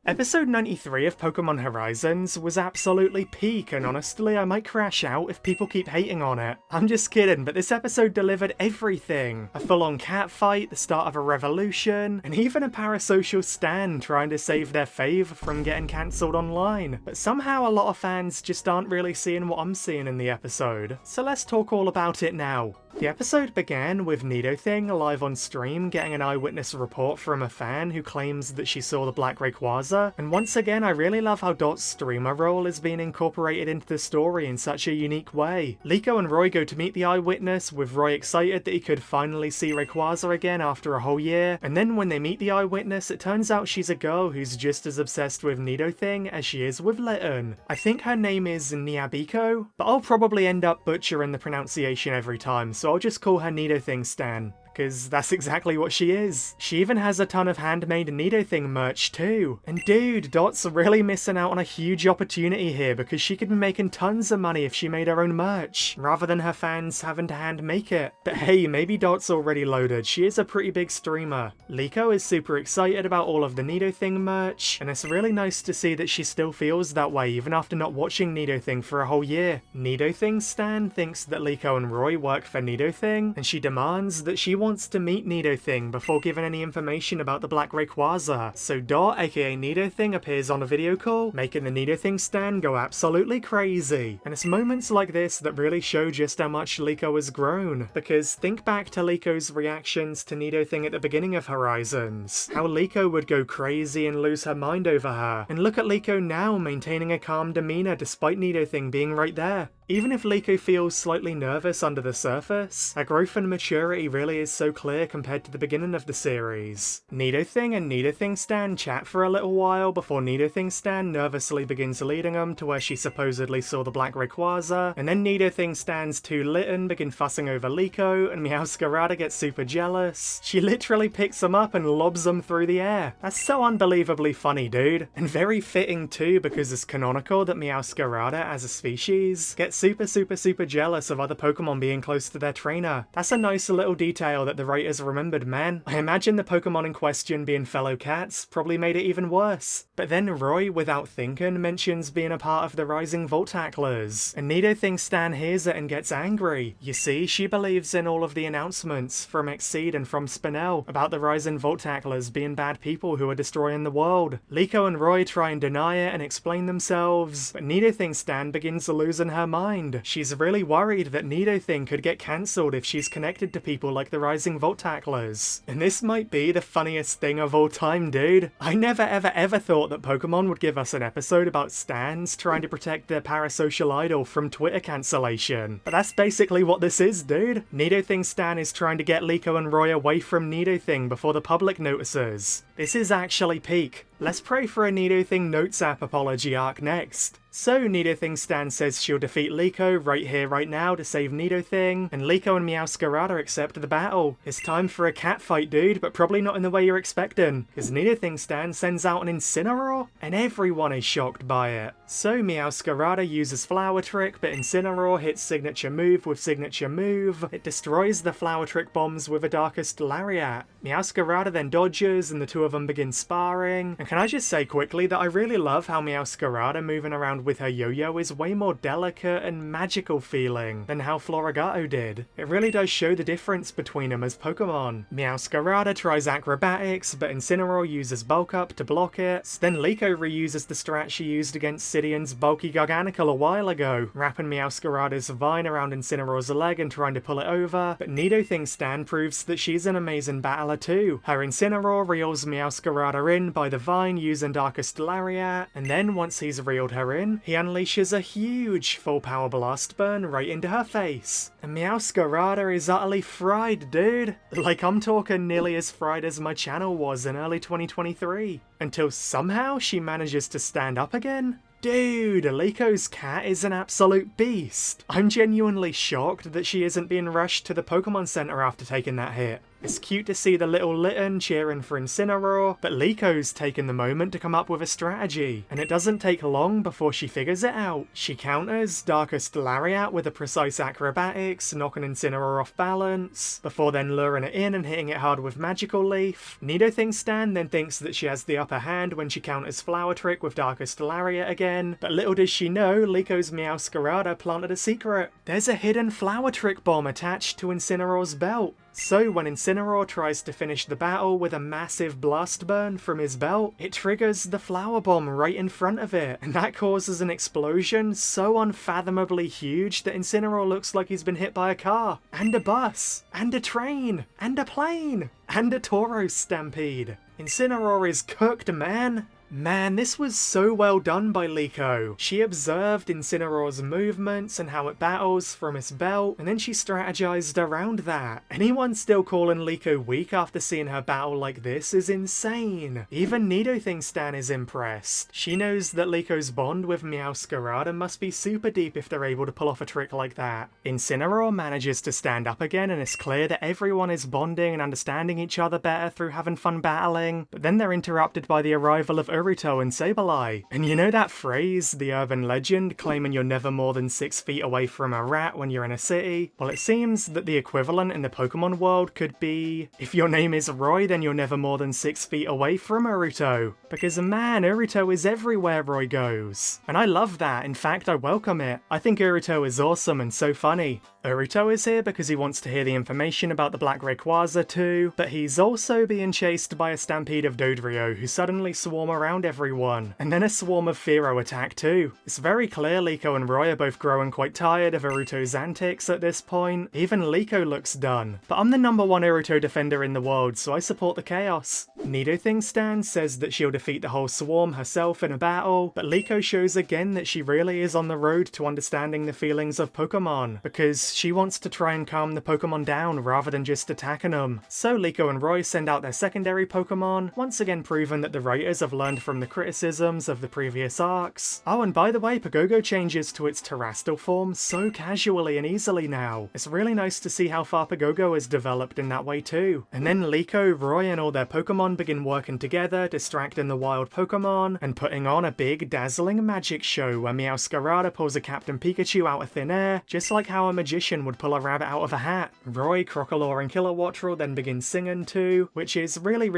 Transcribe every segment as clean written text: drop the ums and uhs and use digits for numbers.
Episode 93 of Pokémon Horizons was absolutely peak, and honestly I might crash out if people keep hating on it. I'm just kidding, but this episode delivered everything. A full-on cat fight, the start of a revolution, and even a parasocial stan trying to save their fave from getting cancelled online. But somehow a lot of fans just aren't really seeing what I'm seeing in the episode. So let's talk all about it now. The episode began with Nidothing live on stream getting an eyewitness report from a fan who claims that she saw the Black Rayquaza, and once again I really love how Dot's streamer role is being incorporated into the story in such a unique way. Liko and Roy go to meet the eyewitness, with Roy excited that he could finally see Rayquaza again after a whole year, and then when they meet the eyewitness it turns out she's a girl who's just as obsessed with Nidothing as she is with Litten. I think her name is Niabiko, but I'll probably end up butchering the pronunciation every time, so I'll just call her Nidothing Stan, because that's exactly what she is. She even has a ton of handmade Nidothing merch too. And dude, Dot's really missing out on a huge opportunity here because she could be making tons of money if she made her own merch, rather than her fans having to hand make it. But hey, maybe Dot's already loaded, she is a pretty big streamer. Liko is super excited about all of the Nidothing merch, and it's really nice to see that she still feels that way even after not watching Nidothing for a whole year. Nidothing Stan thinks that Liko and Roy work for Nidothing, and she demands that she wants to meet Nidothing before giving any information about the Black Rayquaza. So Dot, aka Nidothing, appears on a video call, making the Nidothing stan go absolutely crazy. And it's moments like this that really show just how much Liko has grown, because think back to Liko's reactions to Nidothing at the beginning of Horizons. How Liko would go crazy and lose her mind over her. And look at Liko now maintaining a calm demeanor despite Nidothing being right there. Even if Liko feels slightly nervous under the surface, her growth and maturity really is so clear compared to the beginning of the series. Nidothing and Nidothing Stan chat for a little while before Nidothing Stan nervously begins leading them to where she supposedly saw the Black Rayquaza, and then Nidothing Stan's two Litten begin fussing over Liko, and Meowscarada gets super jealous. She literally picks them up and lobs them through the air. That's so unbelievably funny, dude. And very fitting too, because it's canonical that Meowscarada as a species gets super jealous of other Pokemon being close to their trainer. That's a nice little detail that the writers remembered, man. I imagine the Pokemon in question being fellow cats probably made it even worse. But then Roy, without thinking, mentions being a part of the Rising Voltaclers, and Nidothing Stan hears it and gets angry. You see, she believes in all of the announcements from Exceed and from Spinel about the Rising Voltaclers being bad people who are destroying the world. Liko and Roy try and deny it and explain themselves, but Nidothing Stan begins losing her mind. She's really worried that Nidothing could get cancelled if she's connected to people like the Rising Voltaclers. And this might be the funniest thing of all time, dude. I never ever thought that Pokemon would give us an episode about stans trying to protect their parasocial idol from Twitter cancellation. But that's basically what this is, dude. Nidothing Stan is trying to get Liko and Roy away from Nidothing before the public notices. This is actually peak. Let's pray for a Nidothing Notes app apology arc next. So Nidothing Stan says she'll defeat Liko right here, right now to save Nidothing, and Liko and Meowscarada accept the battle. It's time for a cat fight, dude, but probably not in the way you're expecting, because Nidothing Stan sends out an Incineroar, and everyone is shocked by it. So Meowscarada uses Flower Trick, but Incineroar hits signature move with signature move. It destroys the Flower Trick bombs with a Darkest Lariat. Meowscarada then dodges, and the two of them begin sparring. And can I just say quickly that I really love how Meowscarada moving around with her yo-yo is way more delicate and magical feeling than how Florigato did. It really does show the difference between them as Pokemon. Meowscarada tries acrobatics, but Incineroar uses bulk up to block it. Then Liko reuses the strat she used against Sidion's bulky Garganacl a while ago, wrapping Meowscarada's vine around Incineroar's leg and trying to pull it over, but Nidothing Stan proves that she's an amazing battler too. Her Incineroar reels Meowscarada in by the vine using Darkest Lariat, and then once he's reeled her in, he unleashes a huge full power blast burn right into her face. And Meowscarada is utterly fried, dude. Like, I'm talking nearly as fried as my channel was in early 2023. Until somehow she manages to stand up again. Dude, Liko's cat is an absolute beast. I'm genuinely shocked that she isn't being rushed to the Pokemon Center after taking that hit. It's cute to see the little Litten cheering for Incineroar, but Liko's taken the moment to come up with a strategy, and it doesn't take long before she figures it out. She counters Darkest Lariat with a precise acrobatics, knocking Incineroar off balance, before then luring it in and hitting it hard with Magical Leaf. Nidothing Stan then thinks that she has the upper hand when she counters Flower Trick with Darkest Lariat again, but little does she know, Liko's Meowscarada planted a secret. There's a hidden Flower Trick bomb attached to Incineroar's belt. So when Incineroar tries to finish the battle with a massive blast burn from his belt, it triggers the flower bomb right in front of it, and that causes an explosion so unfathomably huge that Incineroar looks like he's been hit by a car, and a bus, and a train, and a plane, and a Tauros stampede. Incineroar is cooked, man! Man, this was so well done by Liko. She observed Incineroar's movements and how it battles from its belt, and then she strategized around that. Anyone still calling Liko weak after seeing her battle like this is insane. Even Nidothing Stan is impressed. She knows that Liko's bond with Meowscarada must be super deep if they're able to pull off a trick like that. Incineroar manages to stand up again, and it's clear that everyone is bonding and understanding each other better through having fun battling, but then they're interrupted by the arrival of Urito and Sableye. And you know that phrase, the urban legend, claiming you're never more than 6 feet away from a rat when you're in a city? Well, it seems that the equivalent in the Pokemon world could be, if your name is Roy, then you're never more than 6 feet away from Urito. Because man, Urito is everywhere Roy goes. And I love that, in fact I welcome it. I think Urito is awesome and so funny. Urito is here because he wants to hear the information about the Black Rayquaza too, but he's also being chased by a stampede of Dodrio who suddenly swarm around everyone, and then a swarm of Fearow attack too. It's very clear Liko and Roy are both growing quite tired of Urito's antics at this point. Even Liko looks done. But I'm the #1 Urito defender in the world, so I support the chaos. Nidothing Stan says that she'll defeat the whole swarm herself in a battle, but Liko shows again that she really is on the road to understanding the feelings of Pokemon, because she wants to try and calm the Pokemon down rather than just attacking them. So Liko and Roy send out their secondary Pokemon, once again proving that the writers have learned from the criticisms of the previous arcs. Oh, and by the way, Pagogo changes to its terrestrial form so casually and easily now. It's really nice to see how far Pagogo has developed in that way too. And then Liko, Roy, and all their Pokemon begin working together, distracting the wild Pokemon, and putting on a big, dazzling magic show where Meowscarada pulls a Captain Pikachu out of thin air, just like how a magician would pull a rabbit out of a hat. Roy, Crocalor, and Kilowattrel then begin singing too, which is really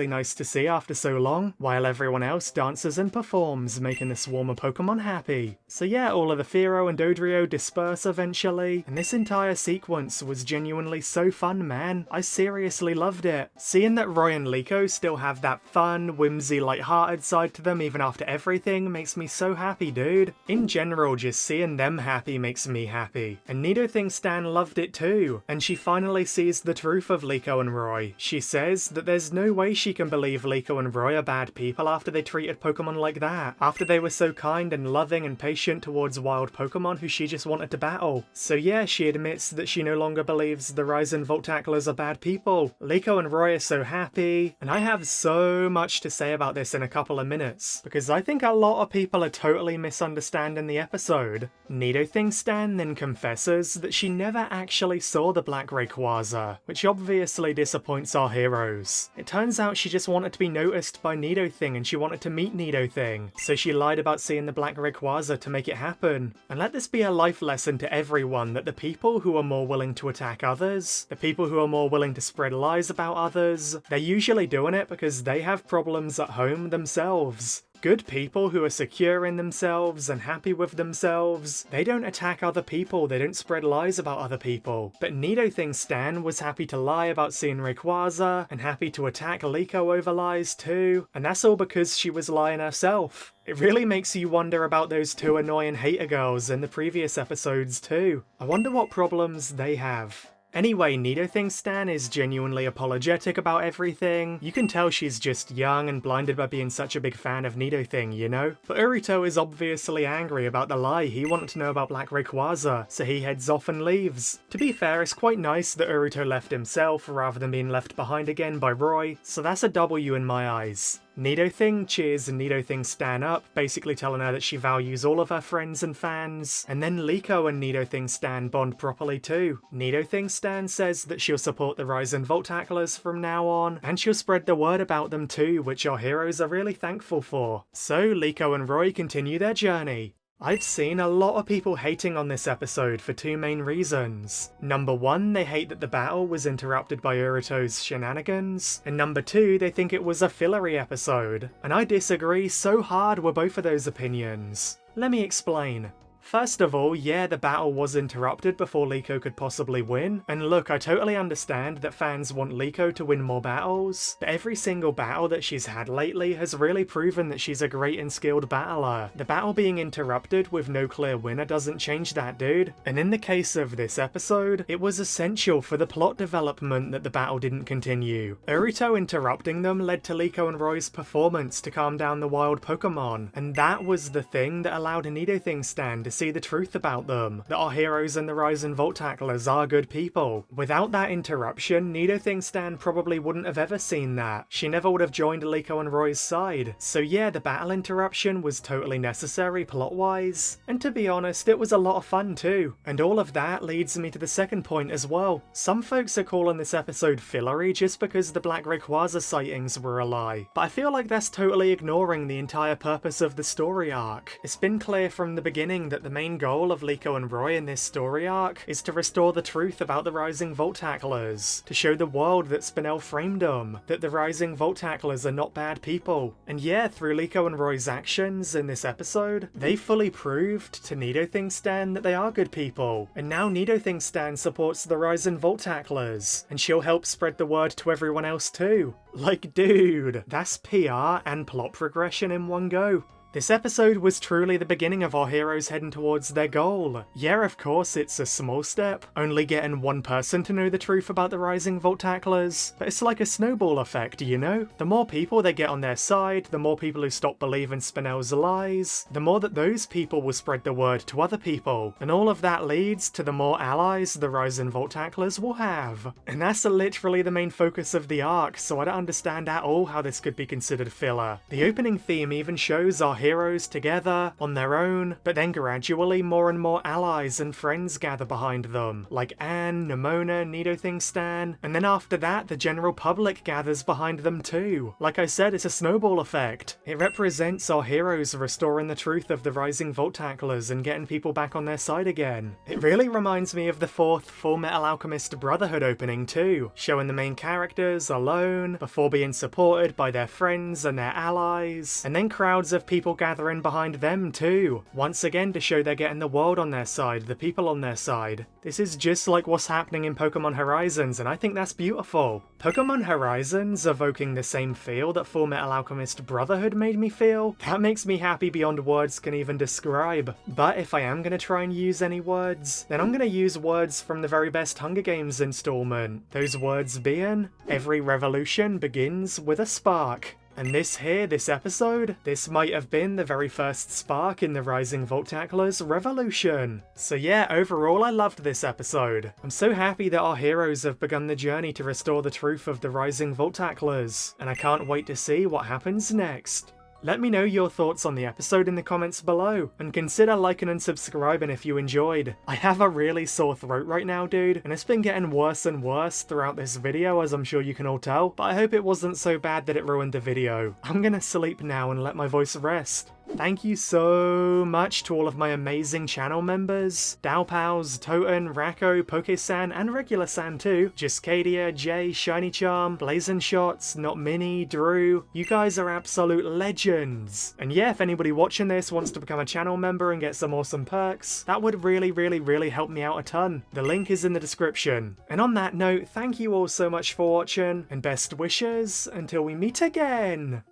nice to see after so long, while everyone else dances and performs, making the swarm of Pokemon happy. So yeah, all of the Fearow and Dodrio disperse eventually, and this entire sequence was genuinely so fun, man. I seriously loved it. Seeing that Roy and Liko still have that fun, whimsy, light-hearted side to them even after everything makes me so happy, dude. In general, just seeing them happy makes me happy. And Nidothing Stan loved it too, and she finally sees the truth of Liko and Roy. She says that there's no way she can believe Liko and Roy are bad people after they treated Pokemon like that, after they were so kind and loving and patient towards wild Pokemon who she just wanted to battle. So yeah, she admits that she no longer believes the Ryzen Voltaclers are bad people. Liko and Roy are so happy, and I have so much to say about this in a couple of minutes, because I think a lot of people are totally misunderstanding the episode. Nidothing Stan then confesses that she never actually saw the Black Rayquaza, which obviously disappoints our heroes. It turns out she just wanted to be noticed by Nidothing and she wanted to meet Nidothing, so she lied about seeing the Black Rayquaza to make it happen. And let this be a life lesson to everyone that the people who are more willing to attack others, the people who are more willing to spread lies about others, they're usually doing it because they have problems at home themselves. Good people who are secure in themselves and happy with themselves, they don't attack other people, they don't spread lies about other people. But Nidothing Stan was happy to lie about seeing Rayquaza, and happy to attack Liko over lies too, and that's all because she was lying herself. It really makes you wonder about those two annoying hater girls in the previous episodes too. I wonder what problems they have. Anyway, Nidothing Stan is genuinely apologetic about everything. You can tell she's just young and blinded by being such a big fan of Nidothing, you know? But Urito is obviously angry about the lie. He wanted to know about Black Rayquaza, so he heads off and leaves. To be fair, it's quite nice that Urito left himself rather than being left behind again by Roy, so that's a W in my eyes. Nidothing cheers Nidothing Stan up, basically telling her that she values all of her friends and fans, and then Liko and Nidothing Stan bond properly too. Nidothing Stan says that she'll support the Ryzen Voltaclers from now on, and she'll spread the word about them too, which our heroes are really thankful for. So Liko and Roy continue their journey. I've seen a lot of people hating on this episode for two main reasons. Number one, they hate that the battle was interrupted by Urito's shenanigans, and number two, they think it was a fillery episode. And I disagree so hard with both of those opinions. Let me explain. First of all, yeah, the battle was interrupted before Liko could possibly win, and look, I totally understand that fans want Liko to win more battles, but every single battle that she's had lately has really proven that she's a great and skilled battler. The battle being interrupted with no clear winner doesn't change that, dude. And in the case of this episode, it was essential for the plot development that the battle didn't continue. Urito interrupting them led to Liko and Roy's performance to calm down the wild Pokemon, and that was the thing that allowed a Nidothing Stan to see the truth about them, that our heroes and the Ryzen Voltaclers are good people. Without that interruption, Nidothing Stan probably wouldn't have ever seen that. She never would have joined Liko and Roy's side. So yeah, the battle interruption was totally necessary plot-wise, and to be honest, it was a lot of fun too. And all of that leads me to the second point as well. Some folks are calling this episode fillery just because the Black Rayquaza sightings were a lie, but I feel like that's totally ignoring the entire purpose of the story arc. It's been clear from the beginning that the main goal of Liko and Roy in this story arc is to restore the truth about the Rising Voltaclers, to show the world that Spinel framed them, that the Rising Voltaclers are not bad people. And yeah, through Liko and Roy's actions in this episode, they fully proved to Nidothing Stan that they are good people. And now Nidothing Stan supports the Rising Voltaclers, and she'll help spread the word to everyone else too. Like, dude, that's PR and plot progression in one go. This episode was truly the beginning of our heroes heading towards their goal. Yeah, of course, it's a small step, only getting one person to know the truth about the Rising Voltaclers, but it's like a snowball effect, you know? The more people they get on their side, the more people who stop believing Spinel's lies, the more that those people will spread the word to other people, and all of that leads to the more allies the Rising Voltaclers will have. And that's literally the main focus of the arc, so I don't understand at all how this could be considered filler. The opening theme even shows our heroes together, on their own, but then gradually more and more allies and friends gather behind them, like Anne, Nimona, Nidothing Stan, and then after that the general public gathers behind them too. Like I said, it's a snowball effect. It represents our heroes restoring the truth of the Rising Voltaclers and getting people back on their side again. It really reminds me of the 4th Full Metal Alchemist Brotherhood opening too, showing the main characters alone, before being supported by their friends and their allies, and then crowds of people gathering behind them too, once again to show they're getting the world on their side, the people on their side. This is just like what's happening in Pokémon Horizons, and I think that's beautiful. Pokémon Horizons evoking the same feel that Full Metal Alchemist Brotherhood made me feel, that makes me happy beyond words can even describe. But if I am going to try and use any words, then I'm going to use words from the very best Hunger Games installment. Those words being, every revolution begins with a spark. And this episode, this might have been the very first spark in the Rising Voltaclers revolution. So yeah, overall I loved this episode. I'm so happy that our heroes have begun the journey to restore the truth of the Rising Voltaclers, and I can't wait to see what happens next. Let me know your thoughts on the episode in the comments below, and consider liking and subscribing if you enjoyed. I have a really sore throat right now, dude, and it's been getting worse and worse throughout this video, as I'm sure you can all tell, but I hope it wasn't so bad that it ruined the video. I'm gonna sleep now and let my voice rest. Thank you so much to all of my amazing channel members, Dowpals, Toten, Racco, Pokesan, and Regular San too, Juscadia, Jay, Shiny Charm, Blazing Shots, Not Mini, Drew. You guys are absolute legends. And yeah, if anybody watching this wants to become a channel member and get some awesome perks, that would really help me out a ton. The link is in the description. And on that note, thank you all so much for watching, and best wishes until we meet again!